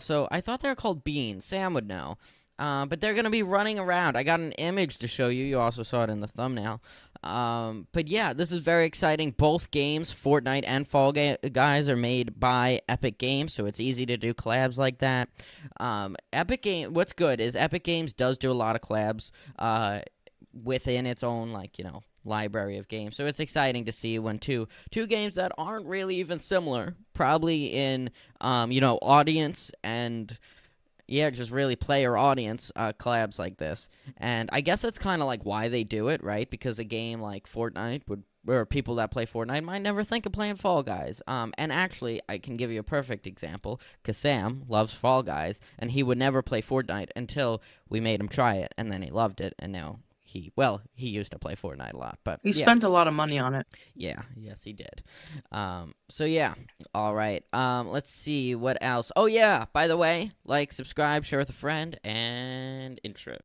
So I thought they were called beans. Sam would know. But they're gonna be running around. I got an image to show you. You also saw it in the thumbnail. But yeah, this is very exciting. Both games, Fortnite and Guys, are made by Epic Games, so it's easy to do collabs like that. What's good is Epic Games does do a lot of collabs within its own, like, library of games. So it's exciting to see when two games that aren't really even similar, probably in audience and just really player audience collabs like this. And I guess that's kind of like why they do it, right? Because a game like Fortnite or people that play Fortnite might never think of playing Fall Guys. And actually, I can give you a perfect example, because Sam loves Fall Guys, and he would never play Fortnite until we made him try it, and then he loved it, and now he used to play Fortnite a lot, but He yeah. spent a lot of money on it. Yeah, yes, he did. So yeah, all right. Let's see what else. Oh yeah, by the way, like, subscribe, share with a friend, and intro.